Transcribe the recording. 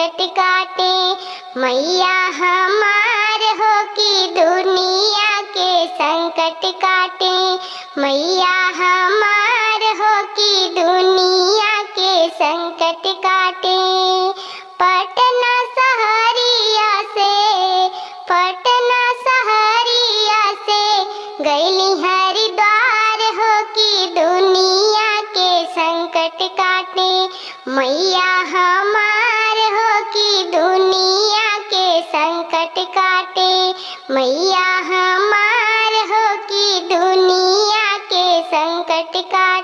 संकट काटे। मैया हमार हो की दुनिया के संकट काटे। मैया हमार हो की दुनिया के संकट काटे। पटना सहरिया से, पटना सहरिया से गईली हरिद्वार हो की दुनिया के संकट काटे। मैया हमार हो की दुनिया के संकट काटे। मैया हमार हो की दुनिया के संकट काटे।